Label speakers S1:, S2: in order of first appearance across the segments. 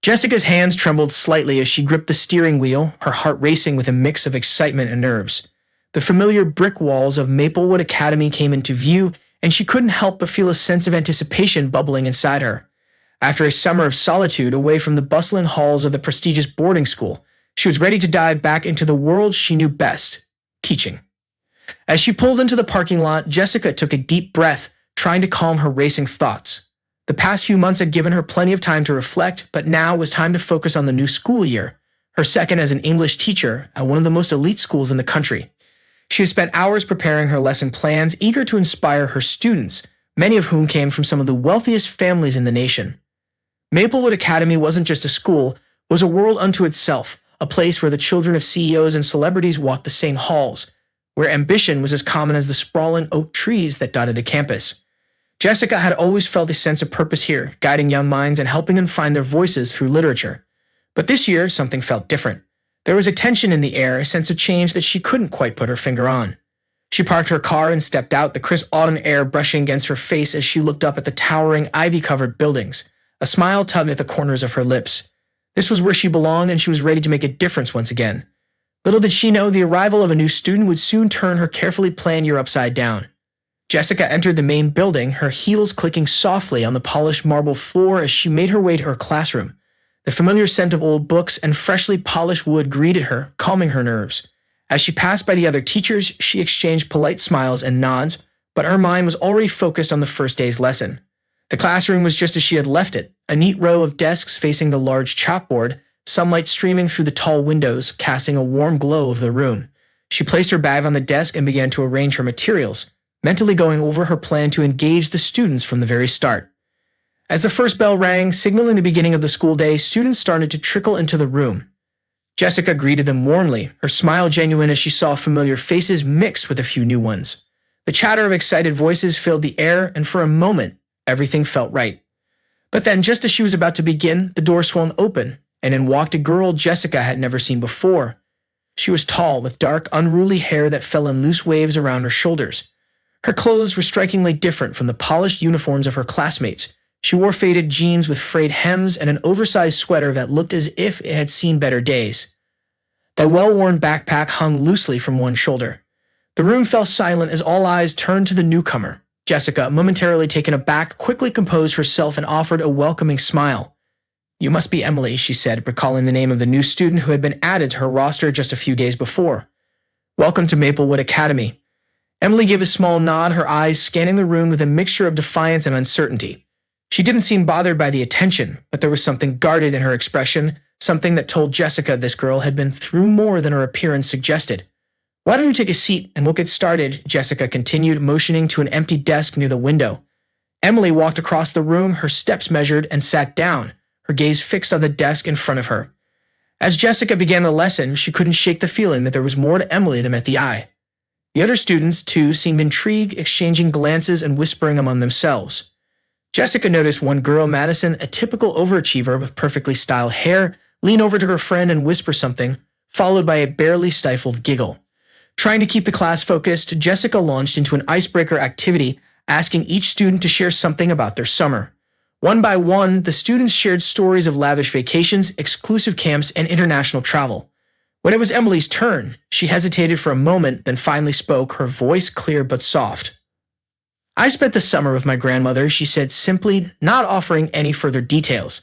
S1: Jessica's hands trembled slightly as she gripped the steering wheel, her heart racing with a mix of excitement and nerves. The familiar brick walls of Maplewood Academy came into view, and she couldn't help but feel a sense of anticipation bubbling inside her. After a summer of solitude away from the bustling halls of the prestigious boarding school, she was ready to dive back into the world she knew best: teaching. As she pulled into the parking lot, Jessica took a deep breath, trying to calm her racing thoughts. The past few months had given her plenty of time to reflect, but now was time to focus on the new school year, her second as an English teacher at one of the most elite schools in the country. She had spent hours preparing her lesson plans, eager to inspire her students, many of whom came from some of the wealthiest families in the nation. Maplewood Academy wasn't just a school, it was a world unto itself, a place where the children of CEOs and celebrities walked the same halls, where ambition was as common as the sprawling oak trees that dotted the campus. Jessica had always felt a sense of purpose here, guiding young minds and helping them find their voices through literature. But this year, something felt different. There was a tension in the air, a sense of change that she couldn't quite put her finger on. She parked her car and stepped out, the crisp autumn air brushing against her face as she looked up at the towering, ivy-covered buildings. A smile tugged at the corners of her lips. This was where she belonged, and she was ready to make a difference once again. Little did she know the arrival of a new student would soon turn her carefully planned year upside down. Jessica entered the main building, her heels clicking softly on the polished marble floor as she made her way to her classroom. The familiar scent of old books and freshly polished wood greeted her, calming her nerves. As she passed by the other teachers, she exchanged polite smiles and nods, but her mind was already focused on the first day's lesson. The classroom was just as she had left it, a neat row of desks facing the large chalkboard, sunlight streaming through the tall windows, casting a warm glow over the room. She placed her bag on the desk and began to arrange her materials, mentally going over her plan to engage the students from the very start. As the first bell rang, signaling the beginning of the school day, students started to trickle into the room. Jessica greeted them warmly, her smile genuine as she saw familiar faces mixed with a few new ones. The chatter of excited voices filled the air, and for a moment, everything felt right. But then, just as she was about to begin, the door swung open, and in walked a girl Jessica had never seen before. She was tall, with dark, unruly hair that fell in loose waves around her shoulders. Her clothes were strikingly different from the polished uniforms of her classmates. She wore faded jeans with frayed hems and an oversized sweater that looked as if it had seen better days. The well-worn backpack hung loosely from one shoulder. The room fell silent as all eyes turned to the newcomer. Jessica, momentarily taken aback, quickly composed herself and offered a welcoming smile. "You must be Emily," she said, recalling the name of the new student who had been added to her roster just a few days before. "Welcome to Maplewood Academy." Emily gave a small nod, her eyes scanning the room with a mixture of defiance and uncertainty. She didn't seem bothered by the attention, but there was something guarded in her expression, something that told Jessica this girl had been through more than her appearance suggested. "Why don't you take a seat and we'll get started," Jessica continued, motioning to an empty desk near the window. Emily walked across the room, her steps measured, and sat down, her gaze fixed on the desk in front of her. As Jessica began the lesson, she couldn't shake the feeling that there was more to Emily than met the eye. The other students, too, seemed intrigued, exchanging glances and whispering among themselves. Jessica noticed one girl, Madison, a typical overachiever with perfectly styled hair, lean over to her friend and whisper something, followed by a barely stifled giggle. Trying to keep the class focused, Jessica launched into an icebreaker activity, asking each student to share something about their summer. One by one, the students shared stories of lavish vacations, exclusive camps, and international travel. When it was Emily's turn, she hesitated for a moment, then finally spoke, her voice clear but soft. "I spent the summer with my grandmother," she said simply, not offering any further details.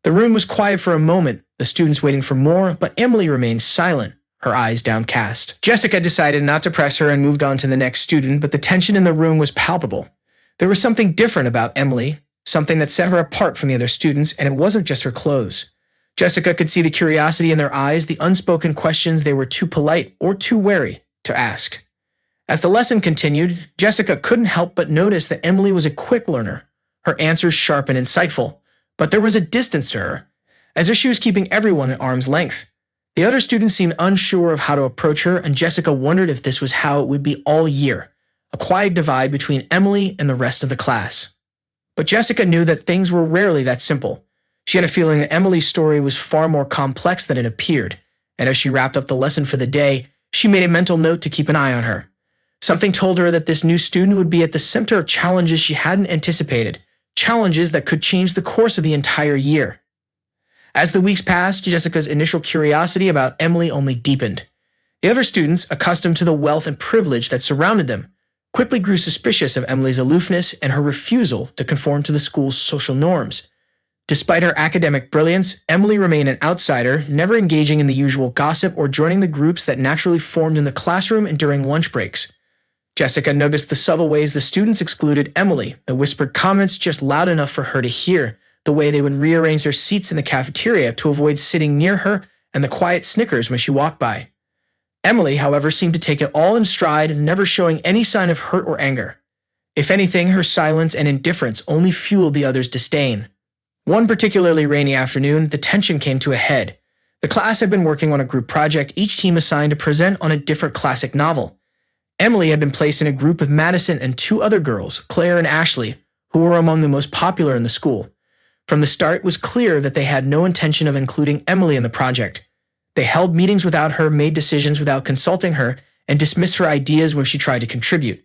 S1: The room was quiet for a moment, the students waiting for more, but Emily remained silent, her eyes downcast. Jessica decided not to press her and moved on to the next student, but the tension in the room was palpable. There was something different about Emily, something that set her apart from the other students, and it wasn't just her clothes. Jessica could see the curiosity in their eyes, the unspoken questions they were too polite or too wary to ask. As the lesson continued, Jessica couldn't help but notice that Emily was a quick learner, her answers sharp and insightful, but there was a distance to her, as if she was keeping everyone at arm's length. The other students seemed unsure of how to approach her, and Jessica wondered if this was how it would be all year, a quiet divide between Emily and the rest of the class. But Jessica knew that things were rarely that simple. She had a feeling that Emily's story was far more complex than it appeared, and as she wrapped up the lesson for the day, she made a mental note to keep an eye on her. Something told her that this new student would be at the center of challenges she hadn't anticipated, challenges that could change the course of the entire year. As the weeks passed, Jessica's initial curiosity about Emily only deepened. The other students, accustomed to the wealth and privilege that surrounded them, quickly grew suspicious of Emily's aloofness and her refusal to conform to the school's social norms. Despite her academic brilliance, Emily remained an outsider, never engaging in the usual gossip or joining the groups that naturally formed in the classroom and during lunch breaks. Jessica noticed the subtle ways the students excluded Emily, the whispered comments just loud enough for her to hear, the way they would rearrange their seats in the cafeteria to avoid sitting near her, and the quiet snickers when she walked by. Emily, however, seemed to take it all in stride, never showing any sign of hurt or anger. If anything, her silence and indifference only fueled the others' disdain. One particularly rainy afternoon, the tension came to a head. The class had been working on a group project, each team assigned to present on a different classic novel. Emily had been placed in a group with Madison and two other girls, Claire and Ashley, who were among the most popular in the school. From the start, it was clear that they had no intention of including Emily in the project. They held meetings without her, made decisions without consulting her, and dismissed her ideas when she tried to contribute.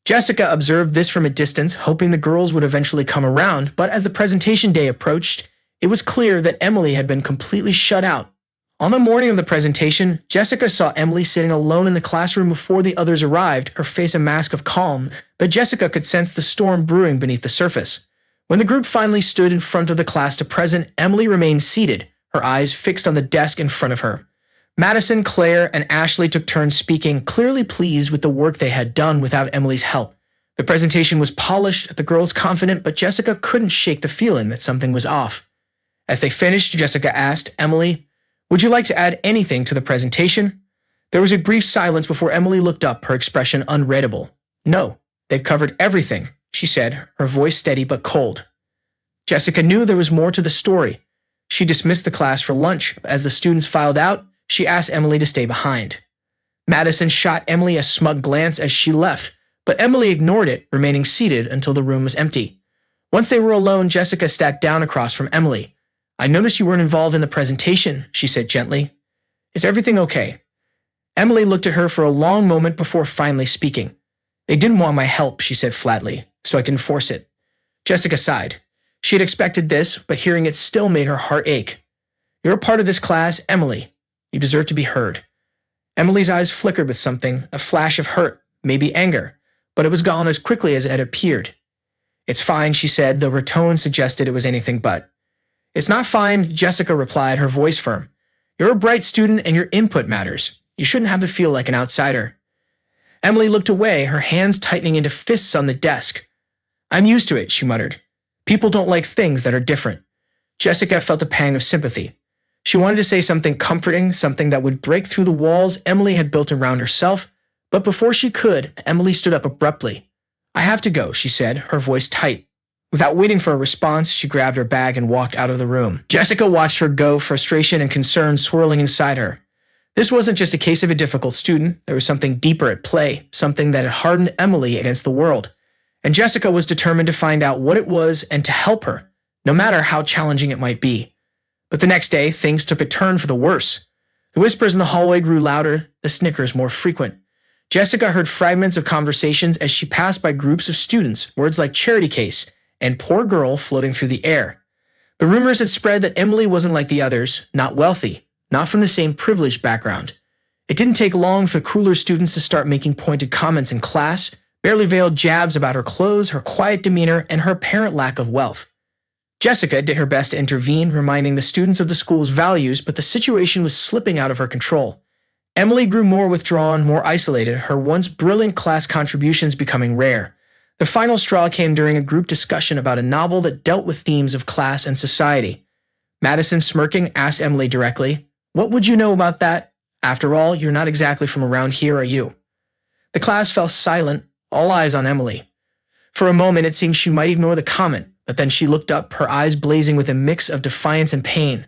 S1: Jessica observed this from a distance, hoping the girls would eventually come around, but as the presentation day approached, it was clear that Emily had been completely shut out. On the morning of the presentation, Jessica saw Emily sitting alone in the classroom before the others arrived, her face a mask of calm, but Jessica could sense the storm brewing beneath the surface. When the group finally stood in front of the class to present, Emily remained seated, her eyes fixed on the desk in front of her. Madison, Claire, and Ashley took turns speaking, clearly pleased with the work they had done without Emily's help. The presentation was polished, the girls confident, but Jessica couldn't shake the feeling that something was off. As they finished, Jessica asked Emily, "Would you like to add anything to the presentation?" There was a brief silence before Emily looked up, her expression unreadable. "No, they've covered everything," she said, her voice steady but cold. Jessica knew there was more to the story. She dismissed the class for lunch. As the students filed out, she asked Emily to stay behind. Madison shot Emily a smug glance as she left, but Emily ignored it, remaining seated until the room was empty. Once they were alone, Jessica sat down across from Emily. "I noticed you weren't involved in the presentation," she said gently. "Is everything okay?" Emily looked at her for a long moment before finally speaking. "They didn't want my help," she said flatly, "so I couldn't force it." Jessica sighed. She had expected this, but hearing it still made her heart ache. "You're a part of this class, Emily. You deserve to be heard." Emily's eyes flickered with something, a flash of hurt, maybe anger, but it was gone as quickly as it had appeared. "It's fine," she said, though her tone suggested it was anything but. "It's not fine," Jessica replied, her voice firm. "You're a bright student and your input matters. You shouldn't have to feel like an outsider." Emily looked away, her hands tightening into fists on the desk. "I'm used to it," she muttered. "People don't like things that are different." Jessica felt a pang of sympathy. She wanted to say something comforting, something that would break through the walls Emily had built around herself, but before she could, Emily stood up abruptly. "I have to go," she said, her voice tight. Without waiting for a response, she grabbed her bag and walked out of the room. Jessica watched her go, frustration and concern swirling inside her. This wasn't just a case of a difficult student. There was something deeper at play, something that had hardened Emily against the world. And Jessica was determined to find out what it was and to help her, no matter how challenging it might be. But the next day, things took a turn for the worse. The whispers in the hallway grew louder, the snickers more frequent. Jessica heard fragments of conversations as she passed by groups of students, words like charity case and poor girl floating through the air. The rumors had spread that Emily wasn't like the others, not wealthy, not from the same privileged background. It didn't take long for cooler students to start making pointed comments in class, barely veiled jabs about her clothes, her quiet demeanor, and her apparent lack of wealth. Jessica did her best to intervene, reminding the students of the school's values, but the situation was slipping out of her control. Emily grew more withdrawn, more isolated, her once brilliant class contributions becoming rare. The final straw came during a group discussion about a novel that dealt with themes of class and society. Madison, smirking, asked Emily directly, "What would you know about that? After all, you're not exactly from around here, are you?" The class fell silent, all eyes on Emily. For a moment, it seemed she might ignore the comment, but then she looked up, her eyes blazing with a mix of defiance and pain.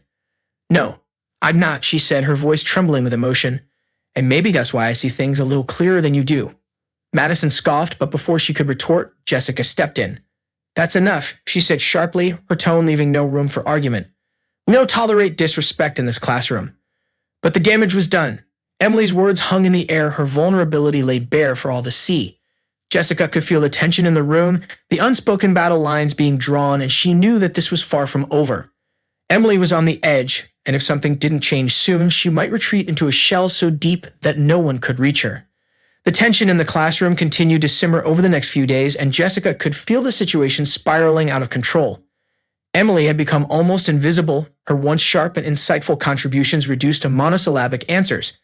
S1: "No, I'm not," she said, her voice trembling with emotion. "And maybe that's why I see things a little clearer than you do." Madison scoffed, but before she could retort, Jessica stepped in. "That's enough," she said sharply, her tone leaving no room for argument. "We don't tolerate disrespect in this classroom." But the damage was done. Emily's words hung in the air, her vulnerability laid bare for all to see. Jessica could feel the tension in the room, the unspoken battle lines being drawn, and she knew that this was far from over. Emily was on the edge, and if something didn't change soon, she might retreat into a shell so deep that no one could reach her. The tension in the classroom continued to simmer over the next few days, and Jessica could feel the situation spiraling out of control. Emily had become almost invisible, her once sharp and insightful contributions reduced to monosyllabic answers.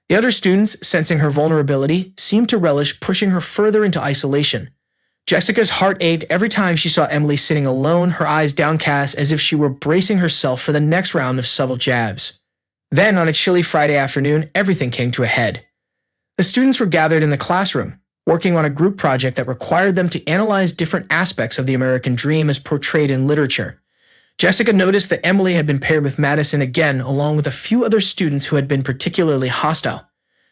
S1: The other students, sensing her vulnerability, seemed to relish pushing her further into isolation. Jessica's heart ached every time she saw Emily sitting alone, her eyes downcast as if she were bracing herself for the next round of subtle jabs. Then, on a chilly Friday afternoon, everything came to a head. The students were gathered in the classroom, working on a group project that required them to analyze different aspects of the American dream as portrayed in literature. Jessica noticed that Emily had been paired with Madison again, along with a few other students who had been particularly hostile.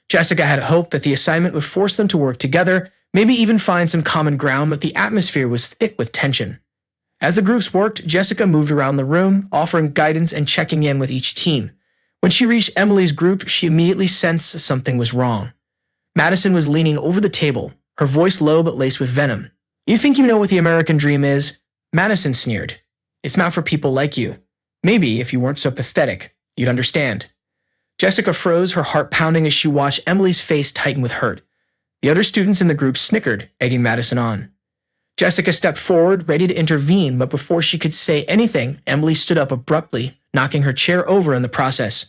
S1: Jessica had hoped that the assignment would force them to work together, maybe even find some common ground, but the atmosphere was thick with tension. As the groups worked, Jessica moved around the room, offering guidance and checking in with each team. When she reached Emily's group, she immediately sensed something was wrong. Madison was leaning over the table, her voice low but laced with venom. "You think you know what the American dream is?" Madison sneered. "It's not for people like you. Maybe, if you weren't so pathetic, you'd understand." Jessica froze, her heart pounding as she watched Emily's face tighten with hurt. The other students in the group snickered, egging Madison on. Jessica stepped forward, ready to intervene, but before she could say anything, Emily stood up abruptly, knocking her chair over in the process.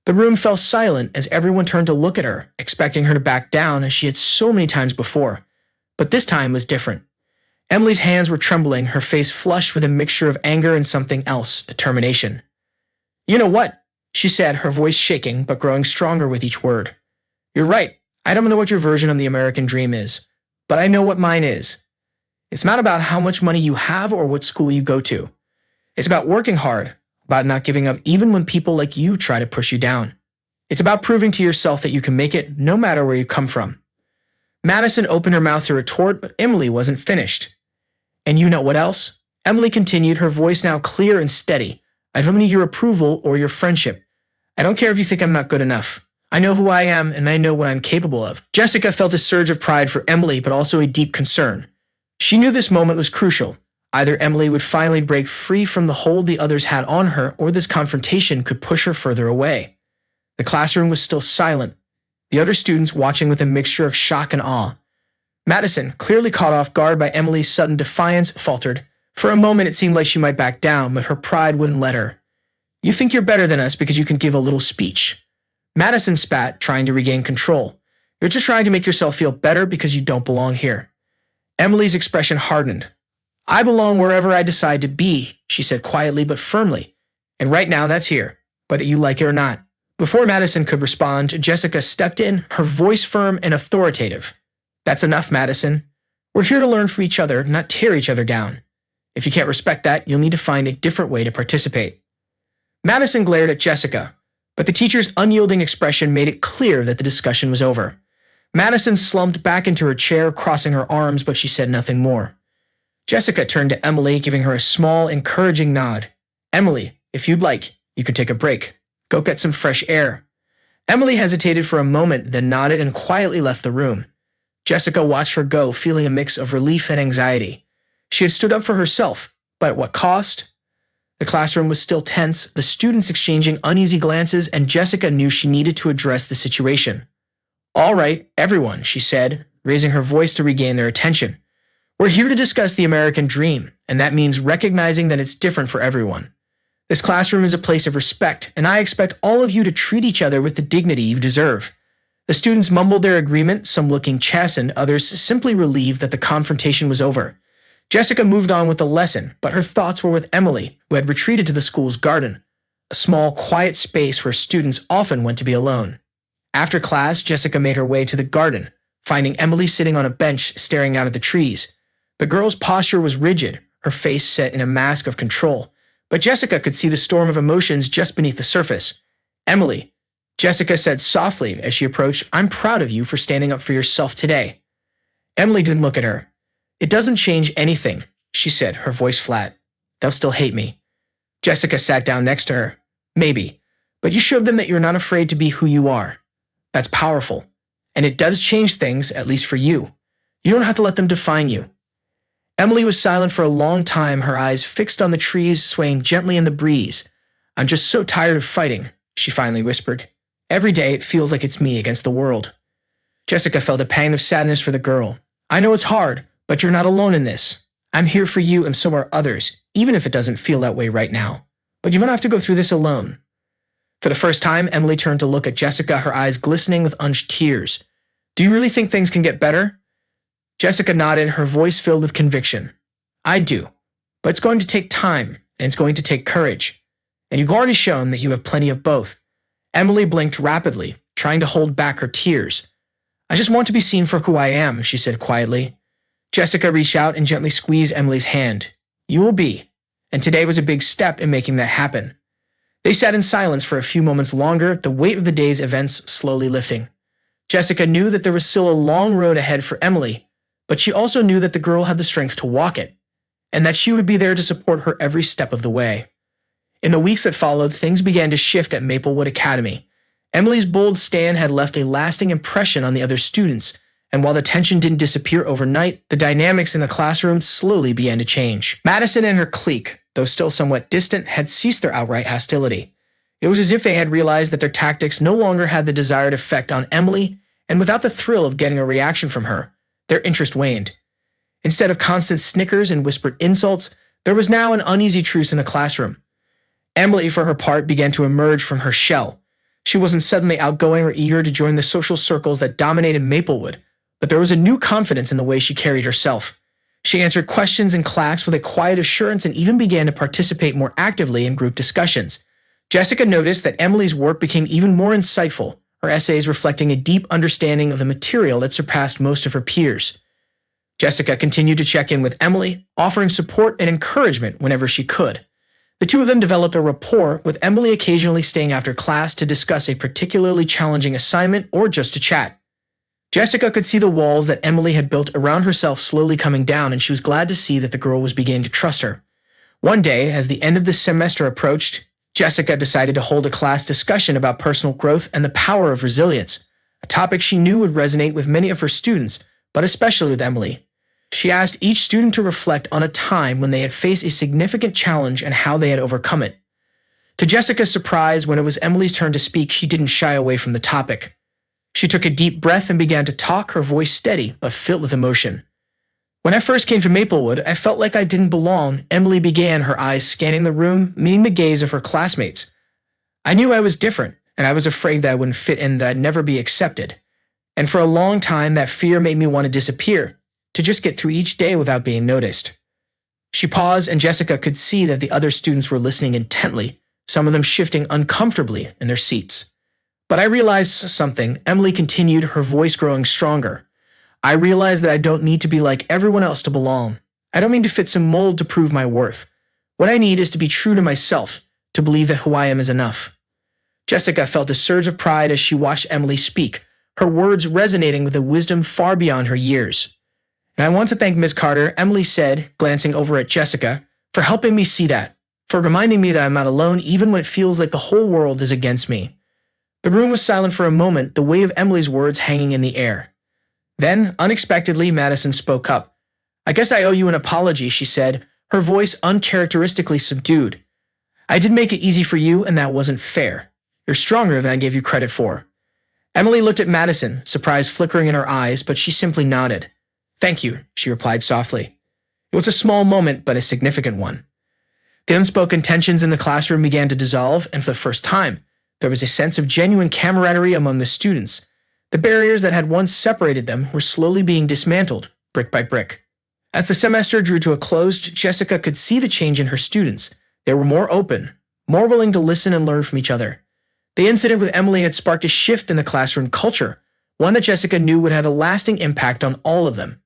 S1: The room fell silent as everyone turned to look at her, expecting her to back down as she had so many times before. But this time was different. Emily's hands were trembling, her face flushed with a mixture of anger and something else, determination. "You know what?" she said, her voice shaking but growing stronger with each word. "You're right. I don't know what your version of the American dream is, but I know what mine is. It's not about how much money you have or what school you go to. It's about working hard, about not giving up even when people like you try to push you down. It's about proving to yourself that you can make it no matter where you come from." Madison opened her mouth to retort, but Emily wasn't finished. "And you know what else?" Emily continued, her voice now clear and steady. "I don't need your approval or your friendship. I don't care if you think I'm not good enough. I know who I am, and I know what I'm capable of." Jessica felt a surge of pride for Emily, but also a deep concern. She knew this moment was crucial. Either Emily would finally break free from the hold the others had on her, or this confrontation could push her further away. The classroom was still silent, the other students watching with a mixture of shock and awe. Madison, clearly caught off guard by Emily's sudden defiance, faltered. For a moment it seemed like she might back down, but her pride wouldn't let her. "You think you're better than us because you can give a little speech." Madison spat, trying to regain control. "You're just trying to make yourself feel better because you don't belong here." Emily's expression hardened. "I belong wherever I decide to be," she said quietly but firmly. "And right now that's here, whether you like it or not." Before Madison could respond, Jessica stepped in, her voice firm and authoritative. "That's enough, Madison. We're here to learn from each other, not tear each other down. If you can't respect that, you'll need to find a different way to participate." Madison glared at Jessica, but the teacher's unyielding expression made it clear that the discussion was over. Madison slumped back into her chair, crossing her arms, but she said nothing more. Jessica turned to Emily, giving her a small, encouraging nod. "Emily, if you'd like, you could take a break. Go get some fresh air." Emily hesitated for a moment, then nodded and quietly left the room. Jessica watched her go, feeling a mix of relief and anxiety. She had stood up for herself, but at what cost? The classroom was still tense, the students exchanging uneasy glances, and Jessica knew she needed to address the situation. "All right, everyone," she said, raising her voice to regain their attention. "We're here to discuss the American dream, and that means recognizing that it's different for everyone. This classroom is a place of respect, and I expect all of you to treat each other with the dignity you deserve." The students mumbled their agreement, some looking chastened, others simply relieved that the confrontation was over. Jessica moved on with the lesson, but her thoughts were with Emily, who had retreated to the school's garden, a small, quiet space where students often went to be alone. After class, Jessica made her way to the garden, finding Emily sitting on a bench staring out at the trees. The girl's posture was rigid, her face set in a mask of control, but Jessica could see the storm of emotions just beneath the surface. "Emily," Jessica said softly as she approached, "I'm proud of you for standing up for yourself today." Emily didn't look at her. "It doesn't change anything," she said, her voice flat. "They'll still hate me." Jessica sat down next to her. "Maybe, but you showed them that you're not afraid to be who you are. That's powerful. And it does change things, at least for you. You don't have to let them define you." Emily was silent for a long time, her eyes fixed on the trees swaying gently in the breeze. I'm just so tired of fighting, she finally whispered. Every day it feels like it's me against the world. Jessica felt a pang of sadness for the girl. I know it's hard, but you're not alone in this. I'm here for you and so are others, even if it doesn't feel that way right now. But you won't have to go through this alone. For the first time, Emily turned to look at Jessica, her eyes glistening with unshed tears. Do you really think things can get better? Jessica nodded, her voice filled with conviction. I do. But it's going to take time, and it's going to take courage. And you've already shown that you have plenty of both. Emily blinked rapidly, trying to hold back her tears. I just want to be seen for who I am, she said quietly. Jessica reached out and gently squeezed Emily's hand. You will be. And today was a big step in making that happen. They sat in silence for a few moments longer, the weight of the day's events slowly lifting. Jessica knew that there was still a long road ahead for Emily, but she also knew that the girl had the strength to walk it, and that she would be there to support her every step of the way. In the weeks that followed, things began to shift at Maplewood Academy. Emily's bold stand had left a lasting impression on the other students, and while the tension didn't disappear overnight, the dynamics in the classroom slowly began to change. Madison and her clique, though still somewhat distant, had ceased their outright hostility. It was as if they had realized that their tactics no longer had the desired effect on Emily, and without the thrill of getting a reaction from her, their interest waned. Instead of constant snickers and whispered insults, there was now an uneasy truce in the classroom. Emily, for her part, began to emerge from her shell. She wasn't suddenly outgoing or eager to join the social circles that dominated Maplewood, but there was a new confidence in the way she carried herself. She answered questions in class with a quiet assurance and even began to participate more actively in group discussions. Jessica noticed that Emily's work became even more insightful, her essays reflecting a deep understanding of the material that surpassed most of her peers. Jessica continued to check in with Emily, offering support and encouragement whenever she could. The two of them developed a rapport, with Emily occasionally staying after class to discuss a particularly challenging assignment or just to chat. Jessica could see the walls that Emily had built around herself slowly coming down, and she was glad to see that the girl was beginning to trust her. One day, as the end of the semester approached, Jessica decided to hold a class discussion about personal growth and the power of resilience, a topic she knew would resonate with many of her students, but especially with Emily. She asked each student to reflect on a time when they had faced a significant challenge and how they had overcome it. To Jessica's surprise, when it was Emily's turn to speak, she didn't shy away from the topic. She took a deep breath and began to talk, her voice steady but filled with emotion. When I first came to Maplewood, I felt like I didn't belong, Emily began, her eyes scanning the room, meeting the gaze of her classmates. I knew I was different, and I was afraid that I wouldn't fit in, that I'd never be accepted. And for a long time, that fear made me want to disappear, to just get through each day without being noticed. She paused, and Jessica could see that the other students were listening intently, some of them shifting uncomfortably in their seats. But I realized something, Emily continued, her voice growing stronger. I realized that I don't need to be like everyone else to belong. I don't mean to fit some mold to prove my worth. What I need is to be true to myself, to believe that who I am is enough. Jessica felt a surge of pride as she watched Emily speak, her words resonating with a wisdom far beyond her years. And I want to thank Ms. Carter, Emily said, glancing over at Jessica, for helping me see that, for reminding me that I'm not alone even when it feels like the whole world is against me. The room was silent for a moment, the weight of Emily's words hanging in the air. Then, unexpectedly, Madison spoke up. I guess I owe you an apology, she said, her voice uncharacteristically subdued. I did make it easy for you, and that wasn't fair. You're stronger than I gave you credit for. Emily looked at Madison, surprise flickering in her eyes, but she simply nodded. Thank you, she replied softly. It was a small moment, but a significant one. The unspoken tensions in the classroom began to dissolve, and for the first time, there was a sense of genuine camaraderie among the students. The barriers that had once separated them were slowly being dismantled, brick by brick. As the semester drew to a close, Jessica could see the change in her students. They were more open, more willing to listen and learn from each other. The incident with Emily had sparked a shift in the classroom culture, one that Jessica knew would have a lasting impact on all of them.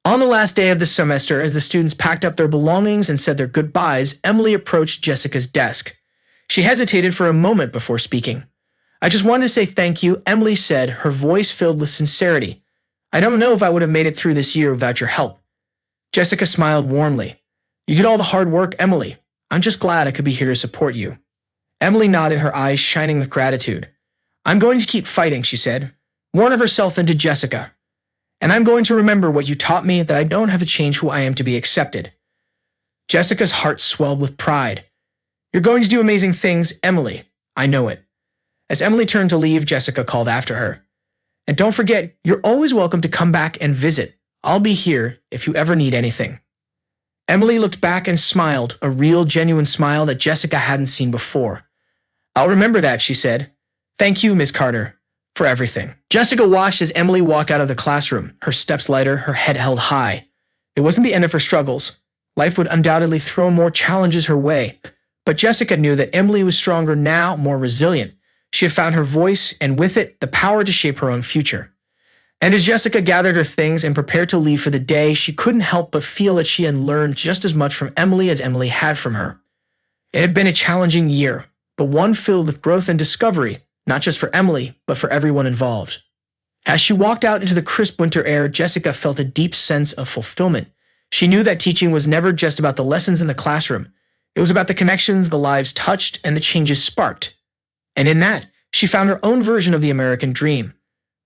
S1: On the last day of the semester, as the students packed up their belongings and said their goodbyes, Emily approached Jessica's desk. She hesitated for a moment before speaking. I just wanted to say thank you, Emily said, her voice filled with sincerity. I don't know if I would have made it through this year without your help. Jessica smiled warmly. You did all the hard work, Emily. I'm just glad I could be here to support you. Emily nodded, her eyes shining with gratitude. I'm going to keep fighting, she said, more of herself into Jessica. And I'm going to remember what you taught me, that I don't have to change who I am to be accepted. Jessica's heart swelled with pride. You're going to do amazing things, Emily. I know it. As Emily turned to leave, Jessica called after her. And don't forget, you're always welcome to come back and visit. I'll be here if you ever need anything. Emily looked back and smiled, a real, genuine smile that Jessica hadn't seen before. I'll remember that, she said. Thank you, Miss Carter, for everything. Jessica watched as Emily walked out of the classroom, her steps lighter, her head held high. It wasn't the end of her struggles. Life would undoubtedly throw more challenges her way. But Jessica knew that Emily was stronger now, more resilient. She had found her voice, and with it, the power to shape her own future. And as Jessica gathered her things and prepared to leave for the day, she couldn't help but feel that she had learned just as much from Emily as Emily had from her. It had been a challenging year, but one filled with growth and discovery, not just for Emily, but for everyone involved. As she walked out into the crisp winter air, Jessica felt a deep sense of fulfillment. She knew that teaching was never just about the lessons in the classroom. It was about the connections the lives touched and the changes sparked. And in that, she found her own version of the American dream.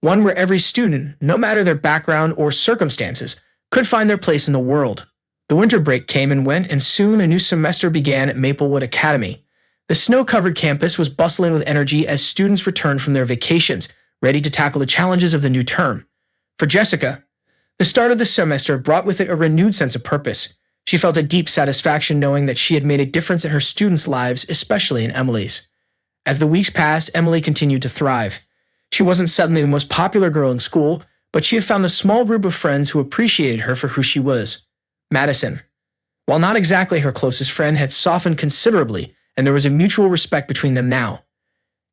S1: One where every student, no matter their background or circumstances, could find their place in the world. The winter break came and went, and soon a new semester began at Maplewood Academy. The snow-covered campus was bustling with energy as students returned from their vacations, ready to tackle the challenges of the new term. For Jessica, the start of the semester brought with it a renewed sense of purpose. She felt a deep satisfaction knowing that she had made a difference in her students' lives, especially in Emily's. As the weeks passed, Emily continued to thrive. She wasn't suddenly the most popular girl in school, but she had found a small group of friends who appreciated her for who she was. Madison, while not exactly her closest friend, had softened considerably, and there was a mutual respect between them now.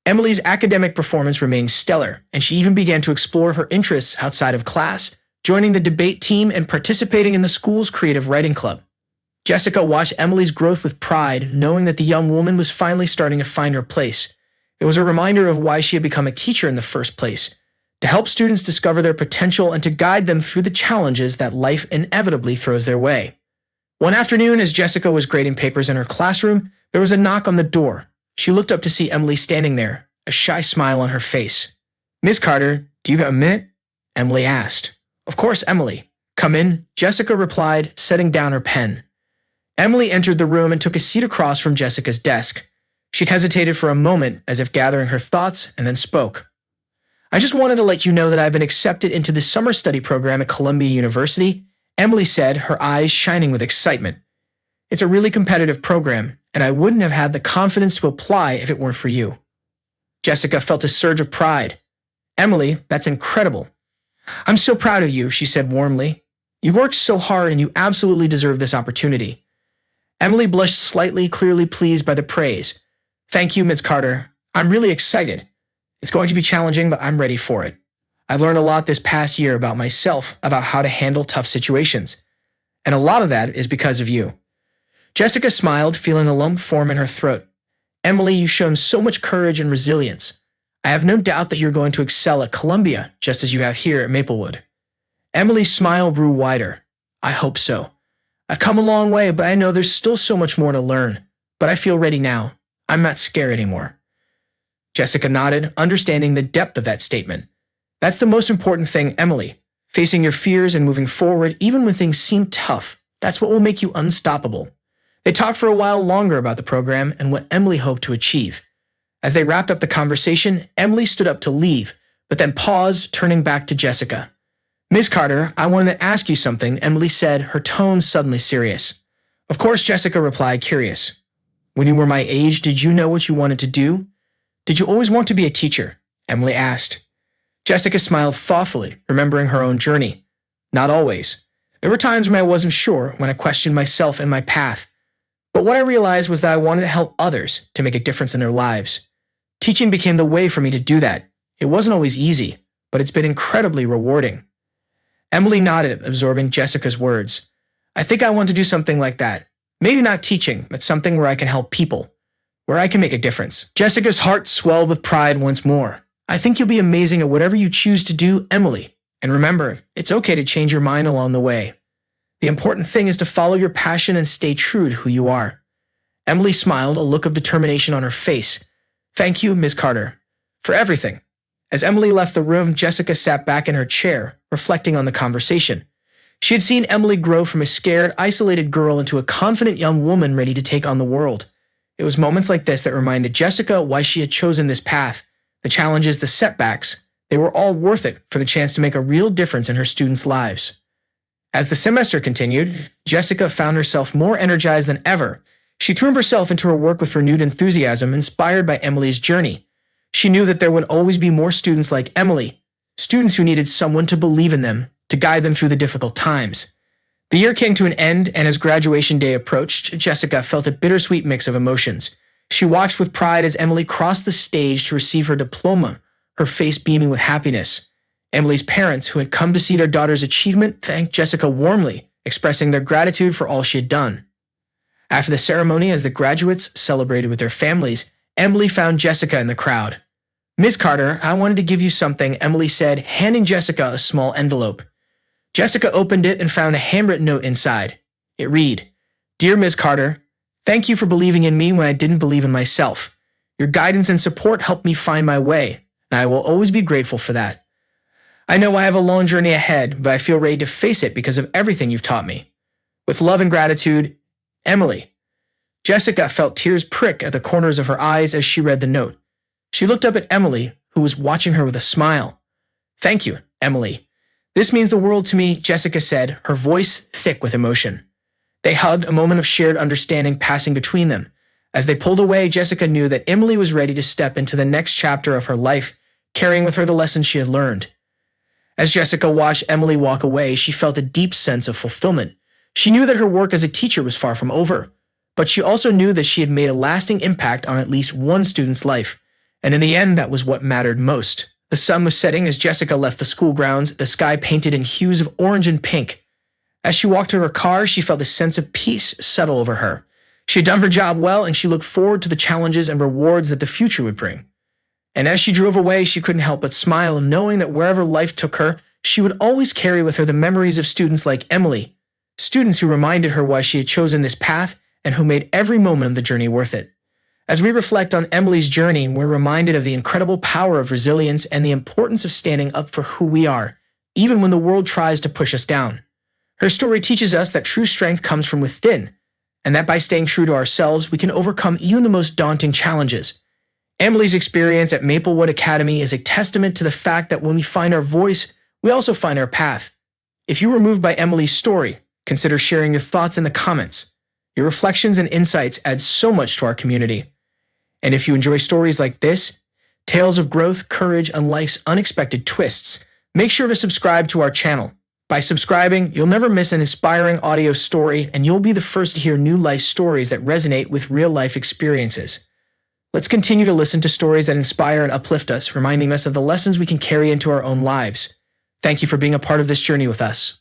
S1: Emily's academic performance remained stellar, and she even began to explore her interests outside of class, joining the debate team and participating in the school's creative writing club. Jessica watched Emily's growth with pride, knowing that the young woman was finally starting to find her place. It was a reminder of why she had become a teacher in the first place, to help students discover their potential and to guide them through the challenges that life inevitably throws their way. One afternoon, as Jessica was grading papers in her classroom, there was a knock on the door. She looked up to see Emily standing there, a shy smile on her face. Miss Carter, do you have a minute? Emily asked. Of course, Emily. Come in, Jessica replied, setting down her pen. Emily entered the room and took a seat across from Jessica's desk. She hesitated for a moment, as if gathering her thoughts, and then spoke. I just wanted to let you know that I've been accepted into the summer study program at Columbia University, Emily said, her eyes shining with excitement. It's a really competitive program, and I wouldn't have had the confidence to apply if it weren't for you. Jessica felt a surge of pride. Emily, that's incredible. I'm so proud of you, she said warmly. You've worked so hard and you absolutely deserve this opportunity. Emily blushed slightly, clearly pleased by the praise. Thank you, Ms. Carter. I'm really excited. It's going to be challenging, but I'm ready for it. I've learned a lot this past year about myself, about how to handle tough situations. And a lot of that is because of you. Jessica smiled, feeling a lump form in her throat. Emily, you've shown so much courage and resilience. I have no doubt that you're going to excel at Columbia, just as you have here at Maplewood. Emily's smile grew wider. I hope so. I've come a long way, but I know there's still so much more to learn. But I feel ready now. I'm not scared anymore. Jessica nodded, understanding the depth of that statement. That's the most important thing, Emily. Facing your fears and moving forward, even when things seem tough, that's what will make you unstoppable. They talked for a while longer about the program and what Emily hoped to achieve. As they wrapped up the conversation, Emily stood up to leave, but then paused, turning back to Jessica. Miss Carter, I wanted to ask you something, Emily said, her tone suddenly serious. Of course, Jessica replied, curious. When you were my age, did you know what you wanted to do? Did you always want to be a teacher? Emily asked. Jessica smiled thoughtfully, remembering her own journey. Not always. There were times when I wasn't sure, when I questioned myself and my path. But what I realized was that I wanted to help others to make a difference in their lives. Teaching became the way for me to do that. It wasn't always easy, but it's been incredibly rewarding. Emily nodded, absorbing Jessica's words. I think I want to do something like that. Maybe not teaching, but something where I can help people, where I can make a difference. Jessica's heart swelled with pride once more. I think you'll be amazing at whatever you choose to do, Emily. And remember, it's okay to change your mind along the way. The important thing is to follow your passion and stay true to who you are. Emily smiled, a look of determination on her face. Thank you, Ms. Carter, for everything. As Emily left the room, Jessica sat back in her chair, reflecting on the conversation. She had seen Emily grow from a scared, isolated girl into a confident young woman ready to take on the world. It was moments like this that reminded Jessica why she had chosen this path. The challenges, the setbacks, they were all worth it for the chance to make a real difference in her students' lives. As the semester continued, Jessica found herself more energized than ever. She threw herself into her work with renewed enthusiasm, inspired by Emily's journey. She knew that there would always be more students like Emily, students who needed someone to believe in them, to guide them through the difficult times. The year came to an end, and as graduation day approached, Jessica felt a bittersweet mix of emotions. She watched with pride as Emily crossed the stage to receive her diploma, her face beaming with happiness. Emily's parents, who had come to see their daughter's achievement, thanked Jessica warmly, expressing their gratitude for all she had done. After the ceremony, as the graduates celebrated with their families, Emily found Jessica in the crowd. "Miss Carter, I wanted to give you something," Emily said, handing Jessica a small envelope. Jessica opened it and found a handwritten note inside. It read, "Dear Miss Carter, thank you for believing in me when I didn't believe in myself. Your guidance and support helped me find my way, and I will always be grateful for that. I know I have a long journey ahead, but I feel ready to face it because of everything you've taught me. With love and gratitude, Emily." Jessica felt tears prick at the corners of her eyes as she read the note. She looked up at Emily, who was watching her with a smile. "Thank you, Emily. This means the world to me," Jessica said, her voice thick with emotion. They hugged, a moment of shared understanding passing between them. As they pulled away, Jessica knew that Emily was ready to step into the next chapter of her life, carrying with her the lessons she had learned. As Jessica watched Emily walk away, she felt a deep sense of fulfillment. She knew that her work as a teacher was far from over, but she also knew that she had made a lasting impact on at least one student's life, and in the end, that was what mattered most. The sun was setting as Jessica left the school grounds, the sky painted in hues of orange and pink. As she walked to her car, she felt a sense of peace settle over her. She had done her job well, and she looked forward to the challenges and rewards that the future would bring. And as she drove away, she couldn't help but smile, knowing that wherever life took her, she would always carry with her the memories of students like Emily, students who reminded her why she had chosen this path and who made every moment of the journey worth it. As we reflect on Emily's journey, we're reminded of the incredible power of resilience and the importance of standing up for who we are, even when the world tries to push us down. Her story teaches us that true strength comes from within, and that by staying true to ourselves, we can overcome even the most daunting challenges. Emily's experience at Maplewood Academy is a testament to the fact that when we find our voice, we also find our path. If you were moved by Emily's story, consider sharing your thoughts in the comments. Your reflections and insights add so much to our community. And if you enjoy stories like this, tales of growth, courage, and life's unexpected twists, make sure to subscribe to our channel. By subscribing, you'll never miss an inspiring audio story, and you'll be the first to hear new life stories that resonate with real-life experiences. Let's continue to listen to stories that inspire and uplift us, reminding us of the lessons we can carry into our own lives. Thank you for being a part of this journey with us.